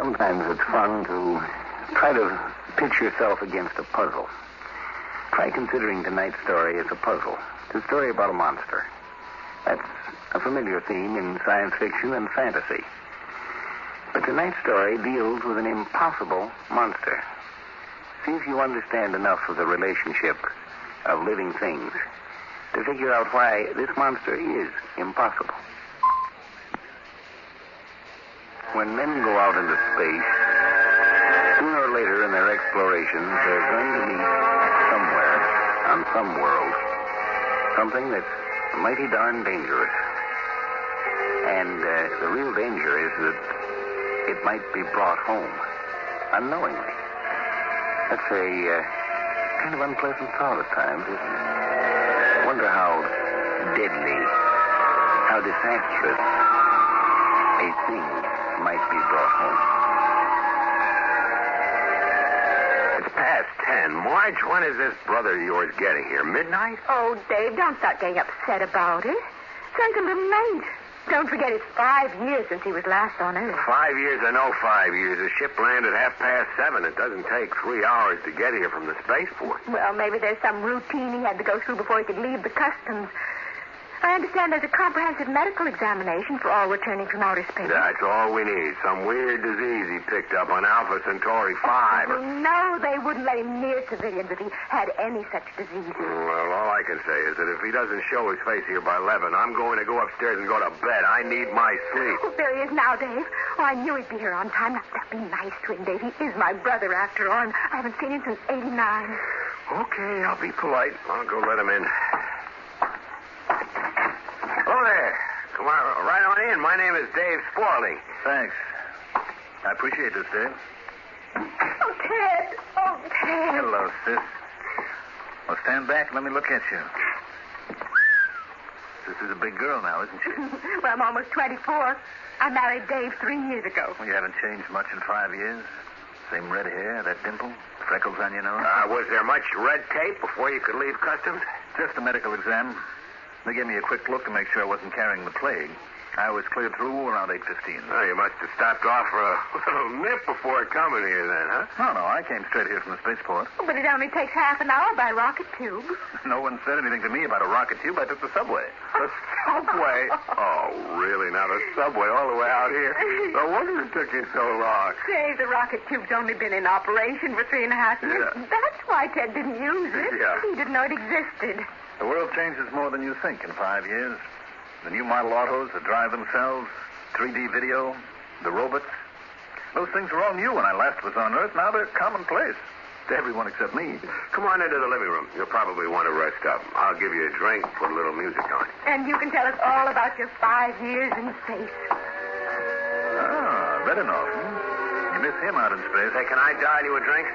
Sometimes it's fun to try to pitch yourself against a puzzle. Try considering tonight's story as a puzzle. It's a story about a monster. That's a familiar theme in science fiction and fantasy. But tonight's story deals with an impossible monster. See if you understand enough of the relationship of living things to figure out why this monster is impossible. When men go out into space, sooner or later in their explorations, they're going to meet somewhere on some world something that's mighty darn dangerous. And the real danger is that it might be brought home unknowingly. That's a kind of unpleasant thought at times, isn't it? Wonder how deadly, how disastrous a thing might be brought home. It's past 10. Marge, when is this brother of yours getting here? Midnight? Oh, Dave, don't start getting upset about it. Sounds a little late. Don't forget, it's 5 years since he was last on Earth. 5 years? I know 5 years. The ship landed 7:30. It doesn't take 3 hours to get here from the spaceport. Well, maybe there's some routine he had to go through before he could leave the customs. I understand there's a comprehensive medical examination for all returning from outer space. That's all we need. Some weird disease he picked up on Alpha Centauri 5. Oh, no, they wouldn't let him near civilians if he had any such diseases. Well, all I can say is that if he doesn't show his face here by 11, I'm going to go upstairs and go to bed. I need my sleep. Oh, there he is now, Dave. Oh, I knew he'd be here on time. Now, be nice to him, Dave. He is my brother, after all, and I haven't seen him since '89. Okay, I'll be polite. I'll go let him in. Hello there. Come on, right on in. My name is Dave Sporling. Thanks. I appreciate this, Dave. Oh, Ted. Oh, Ted. Hello, sis. Well, stand back and let me look at you. This is a big girl now, isn't she? Well, I'm almost 24. I married Dave 3 years ago. Well, you haven't changed much in 5 years. Same red hair, that dimple, freckles on your nose. Was there much red tape before you could leave customs? Just a medical exam. They gave me a quick look to make sure I wasn't carrying the plague. I was cleared through around 8:15. Oh, you must have stopped off for a little nip before coming here then, huh? No, I came straight here from the spaceport. Oh, but it only takes half an hour by rocket tube. No one said anything to me about a rocket tube. I took the subway. The subway? Oh, really? Now the subway all the way out here? No wonder it took you so long. Say, the rocket tube's only been in operation for 3.5 years. Yeah. That's why Ted didn't use it. Yeah. He didn't know it existed. The world changes more than you think in 5 years. The new model autos that drive themselves, 3D video, the robots. Those things were all new when I last was on Earth. Now they're commonplace to everyone except me. Come on into the living room. You'll probably want to rest up. I'll give you a drink, put a little music on. And you can tell us all about your 5 years in space. Ah, Redenoff. You miss him out in space. Hey, can I dial you a drink?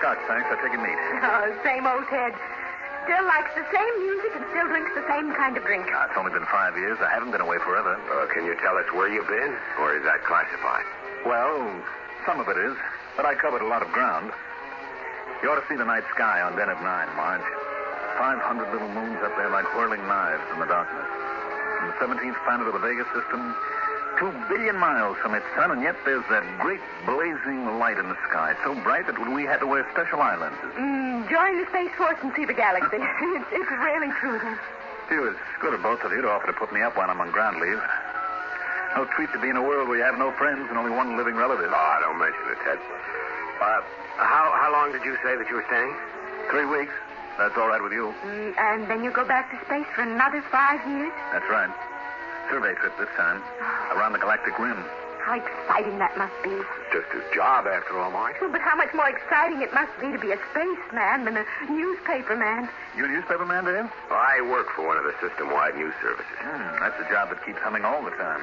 Scotch, thanks. I'll take it neat. Oh, same old Ted. Still likes the same music and still drinks the same kind of drink. It's only been 5 years. I haven't been away forever. Can you tell us where you've been? Or is that classified? Well, some of it is, but I covered a lot of ground. You ought to see the night sky on Deneb 9, Marge. 500 little moons up there like whirling knives in the darkness. And the 17th planet of the Vega system, 2 billion miles from its sun, and yet there's that great blazing light in the sky, so bright that we had to wear special eye lenses. Join the Space Force and see the galaxy. It's really true, then. It was good of both of you to offer to put me up while I'm on ground leave. No treat to be in a world where you have no friends and only one living relative. Oh, don't mention it, Ted. How long did you say that you were staying? 3 weeks. That's all right with you. And then you go back to space for another 5 years? That's right. Survey trip this time. Around the galactic rim. How exciting that must be. Just his job, after all, Marge. But how much more exciting it must be to be a spaceman than a newspaper man. You a newspaper man, Dave? Well, I work for one of the system-wide news services. That's a job that keeps humming all the time.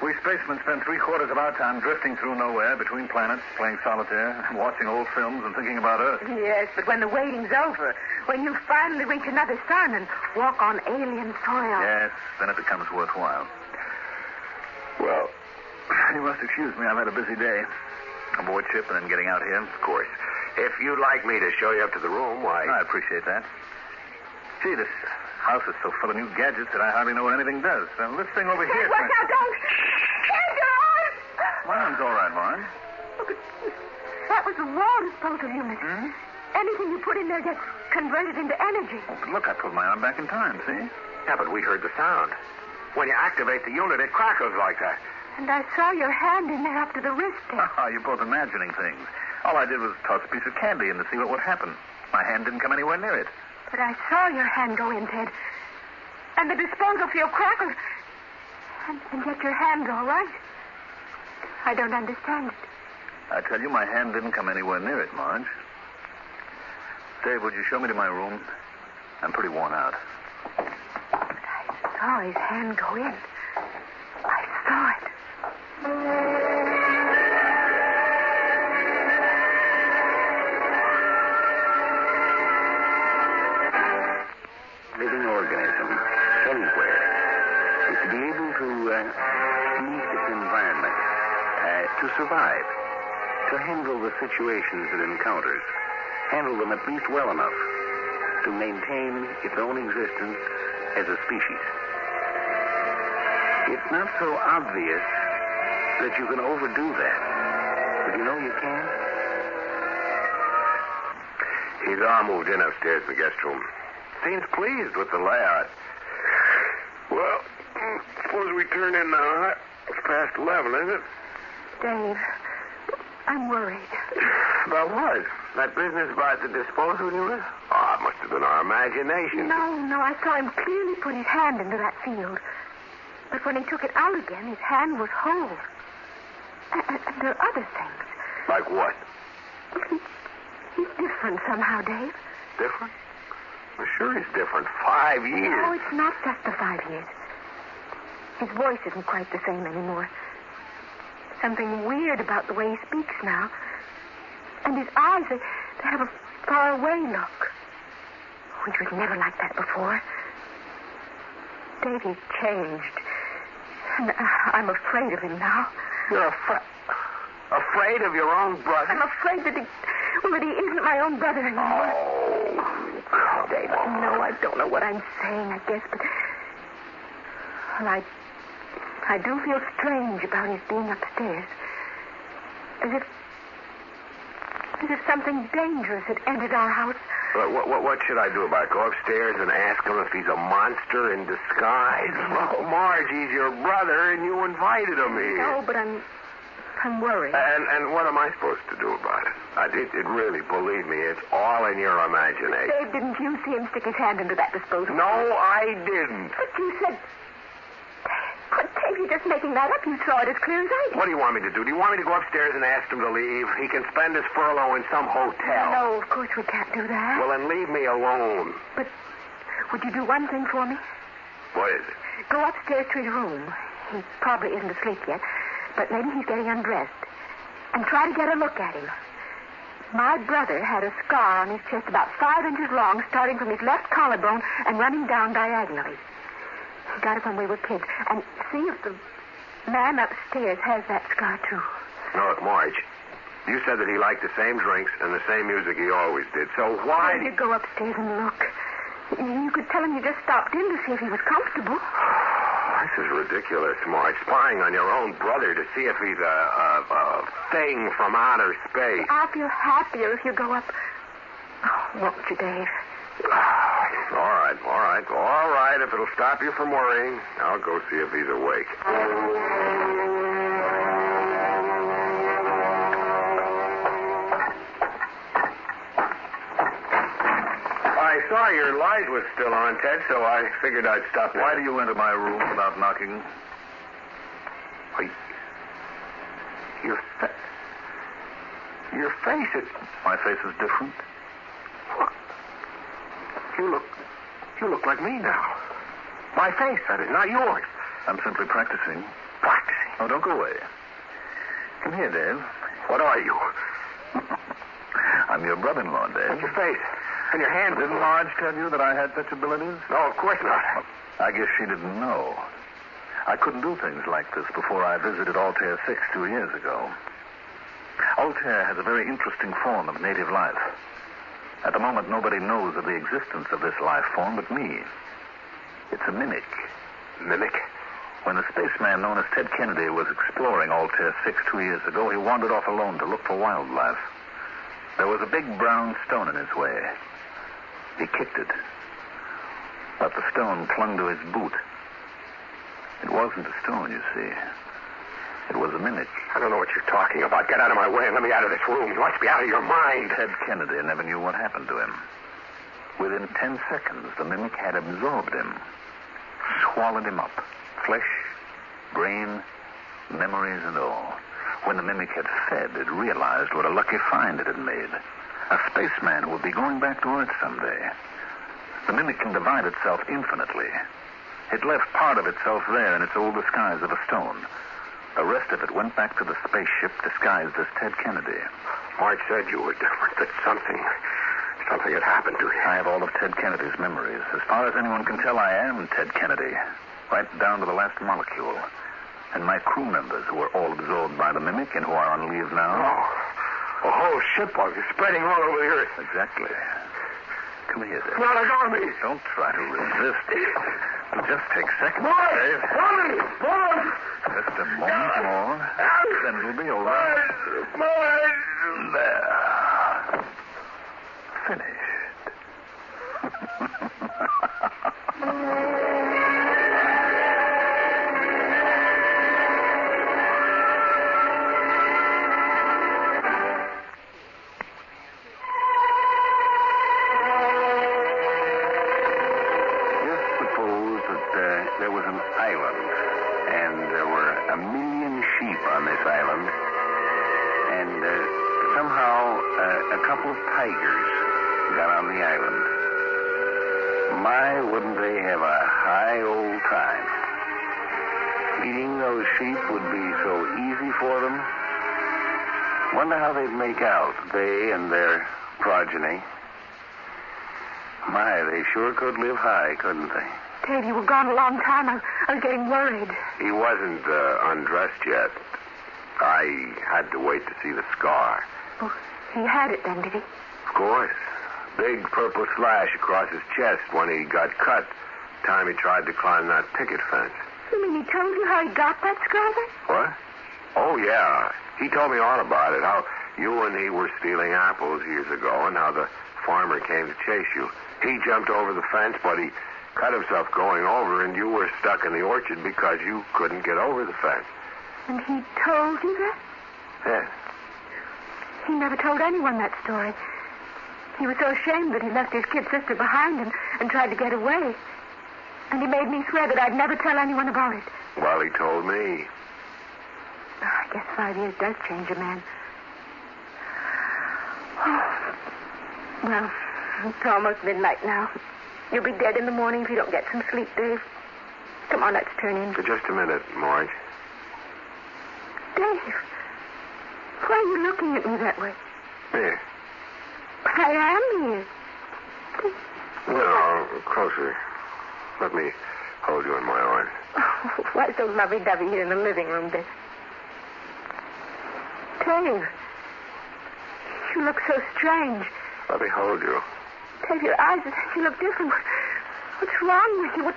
We spacemen spend 3/4 of our time drifting through nowhere between planets, playing solitaire, watching old films, and thinking about Earth. Yes, but when the waiting's over, when you finally reach another sun and walk on alien soil. Yes, then it becomes worthwhile. Well, you must excuse me. I've had a busy day. Aboard ship and then getting out here. Of course. If you'd like me to show you up to the room, why... I appreciate that. Gee, this house is so full of new gadgets that I hardly know what anything does. Now, this thing over here... Watch out, don't! Ted, your arm! My arm's all right, Marge. Oh, but that was the wall disposal unit. Anything you put in there gets converted into energy. Oh, but look, I pulled my arm back in time, see? Yeah, but we heard the sound. When you activate the unit, it crackles like that. And I saw your hand in there up to the wrist there. You're both imagining things. All I did was toss a piece of candy in to see what would happen. My hand didn't come anywhere near it. But I saw your hand go in, Ted. And the disposal field crackled. And yet your hand's all right. I don't understand it. I tell you, my hand didn't come anywhere near it, Marge. Dave, would you show me to my room? I'm pretty worn out. But I saw his hand go in. I saw it. Living organism, anywhere, is to be able to meet its environment, to survive, to handle the situations it encounters, handle them at least well enough to maintain its own existence as a species. It's not so obvious that you can overdo that, but you know you can. He's all moved in upstairs in the guest room. Seems pleased with the layout. Well, suppose we turn in now. It's past 11, isn't it? Dave, I'm worried. About what? That business about the disposal unit? Oh, it must have been our imagination. No, I saw him clearly put his hand into that field. But when he took it out again, his hand was whole. And there are other things. Like what? He's different somehow, Dave. Different? I'm sure he's different. 5 years. No, it's not just the 5 years. His voice isn't quite the same anymore. Something weird about the way he speaks now. And his eyes, they have a faraway look. Which was never like that before. Dave, he's changed. And I'm afraid of him now. You're afraid of your own brother? I'm afraid that he isn't my own brother anymore. Oh, come Dave, on. no, I don't know what I'm saying, I guess, but... Well, I do feel strange about his being upstairs. As if something dangerous had entered our house. What should I do about it? Go upstairs and ask him if he's a monster in disguise? Oh, Marge, he's your brother, and you invited him here. No, but I'm worried. And what am I supposed to do about it? It really, believe me, it's all in your imagination. Dave, didn't you see him stick his hand into that disposal? No, I didn't. But you said... But Dave, you're just making that up. You saw it as clear as I did. What do you want me to do? Do you want me to go upstairs and ask him to leave? He can spend his furlough in some hotel. No, of course we can't do that. Well, then leave me alone. But would you do one thing for me? What is it? Go upstairs to his room. He probably isn't asleep yet, but maybe he's getting undressed. And try to get a look at him. My brother had a scar on his chest about 5 inches long, starting from his left collarbone and running down diagonally. He got it when we were kids. And see if the man upstairs has that scar, too. No, look, Marge, you said that he liked the same drinks and the same music he always did. So why... You go upstairs and look. You could tell him you just stopped in to see if he was comfortable. This is ridiculous, Marge. Spying on your own brother to see if he's a thing from outer space. I'll feel happier if you go up. Oh, won't you, Dave? All right. If it'll stop you from worrying, I'll go see if he's awake. I saw your light was still on, Ted, so I figured I'd stop in. Why do you enter my room without knocking? Wait. Your face, My face is different? You look like me now. My face, that is, not yours. I'm simply practicing. Practicing? Oh, don't go away. Come here, Dave. What are you? I'm your brother-in-law, Dave. What's your face? And your hand? Didn't Marge tell you that I had such abilities? No, of course not. I guess she didn't know. I couldn't do things like this before I visited Altair 6 2 years ago. Altair has a very interesting form of native life. At the moment, nobody knows of the existence of this life form but me. It's a mimic. Mimic? When the spaceman known as Ted Kennedy was exploring Altair 6 2 years ago, he wandered off alone to look for wildlife. There was a big brown stone in his way. He kicked it, but the stone clung to his boot. It wasn't a stone, you see. It was a mimic. I don't know what you're talking about. Get out of my way and let me out of this room. You must be out of your mind. Ted Kennedy never knew what happened to him. Within 10 seconds, the mimic had absorbed him, swallowed him up. Flesh, brain, memories and all. When the mimic had fed, it realized what a lucky find it had made. A spaceman who would be going back to Earth someday. The mimic can divide itself infinitely. It left part of itself there in its old disguise of a stone. The rest of it went back to the spaceship disguised as Ted Kennedy. Marge said you were different, that something had happened to you. I have all of Ted Kennedy's memories. As far as anyone can tell, I am Ted Kennedy. Right down to the last molecule. And my crew members who were all absorbed by the mimic and who are on leave now. Oh, a whole ship was spreading all over the Earth. Exactly. Come here, Dave. Not an army. Don't try to resist. It'll just take seconds, Dave. Marge! Just a moment more. Then it'll be over. Marge! There. Finished. There was an island, and there were 1 million sheep on this island, and somehow a couple of tigers got on the island. My, wouldn't they have a high old time. Eating those sheep would be so easy for them. Wonder how they'd make out, they and their progeny. My, they sure could live high, couldn't they? Ted, you were gone a long time. I was getting worried. He wasn't undressed yet. I had to wait to see the scar. Oh, he had it then, did he? Of course. Big purple slash across his chest when he got cut. Time he tried to climb that picket fence. You mean he told you how he got that scar then? What? Oh, yeah. He told me all about it. How you and he were stealing apples years ago and how the farmer came to chase you. He jumped over the fence, but he cut himself going over, and you were stuck in the orchard because you couldn't get over the fence. And he told you that? Yes. He never told anyone that story. He was so ashamed that he left his kid sister behind him and tried to get away. And he made me swear that I'd never tell anyone about it. Well, he told me. I guess 5 years does change a man. Oh. Well, it's almost midnight now. You'll be dead in the morning if you don't get some sleep, Dave. Come on, let's turn in. For just a minute, Marge. Dave, why are you looking at me that way? Here. I am here. No, closer. Let me hold you in my arms. Oh, why so lovey-dovey here in the living room, Dave? Dave, you look so strange. Let me hold you. Dave, your eyes, you look different. What's wrong with you?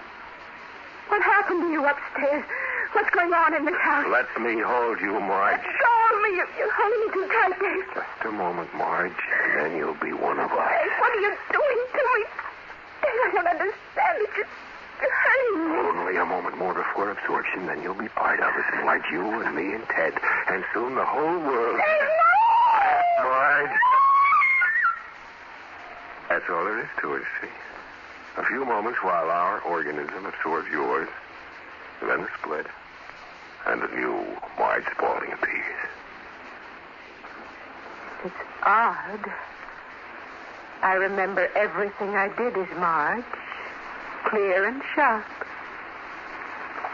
What happened to you upstairs? What's going on in this house? Let me hold you, Marge. Let go of me. You're holding me too tight, Dave. Just a moment, Marge, and then you'll be one of us. Dave, what are you doing to me? Dave, I don't understand it. You're hurting me. Only a moment more before absorption, then you'll be part of us, Marge, you and me and Ted, and soon the whole world. Dave, no! Marge. That's all there is to it, see? A few moments while our organism absorbs yours, then the split, and the new Marge Spaulding appears. It's odd. I remember everything I did as Marge, clear and sharp.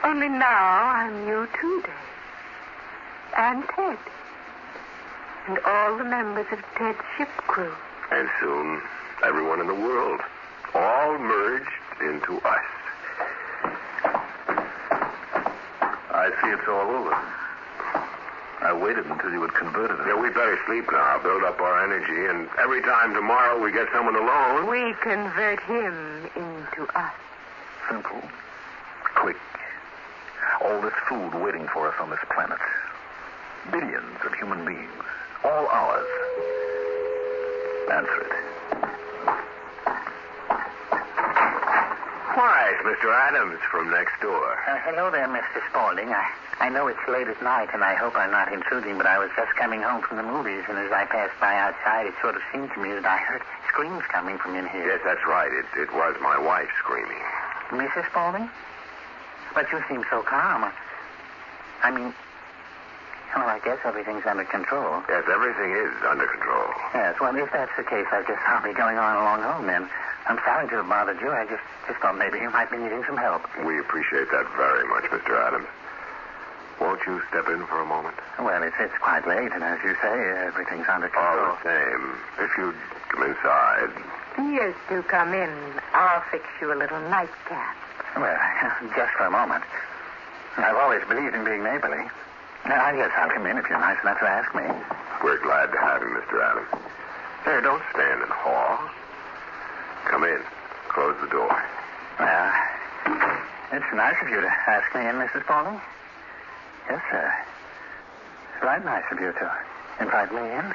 Only now I'm you too, Dave. And Ted. And all the members of Ted's ship crew. And soon, everyone in the world, all merged into us. I see it's all over. I waited until you had converted it. Yeah, we better sleep now, build up our energy, and every time tomorrow we get someone alone... We convert him into us. Simple, quick, All this food waiting for us on this planet. Billions of human beings. All ours. Answer it. Why, it's Mr. Adams from next door. Hello there, Mr. Spaulding. I know it's late at night, and I hope I'm not intruding, but I was just coming home from the movies, and as I passed by outside, it sort of seemed to me that I heard screams coming from in here. Yes, that's right. It was my wife screaming. Mrs. Spaulding? But you seem so calm. I mean, well, I guess everything's under control. Yes, everything is under control. Yes, well, if that's the case, I guess I'll be going on along home then. I'm sorry to have bothered you. I just thought maybe you might be needing some help. We appreciate that very much, Mr. Adams. Won't you step in for a moment? Well, it's quite late, and as you say, everything's under control. All the same, if you'd come inside. Yes, do come in. I'll fix you a little nightcap. Well, just for a moment. I've always believed in being neighborly. I guess I'll come in if you're nice enough to ask me. We're glad to have you, Mr. Adams. There, don't stand in the hall. Come in. Close the door. Well, it's nice of you to ask me in, Mrs. Spaulding. Yes, sir. Right nice of you to invite me in.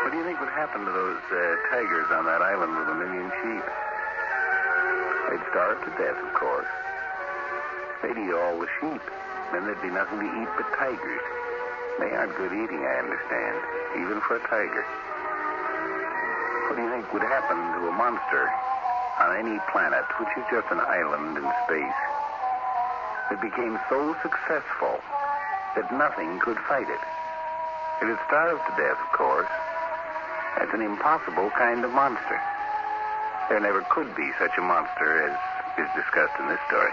What do you think would happen to those tigers on that island with 1 million sheep? They'd starve to death, of course. They'd eat all the sheep. Then there'd be nothing to eat but tigers. They aren't good eating, I understand, even for a tiger. What do you think would happen to a monster on any planet, which is just an island in space, that became so successful that nothing could fight it? It'd starve to death, of course. That's an impossible kind of monster. There never could be such a monster as is discussed in this story.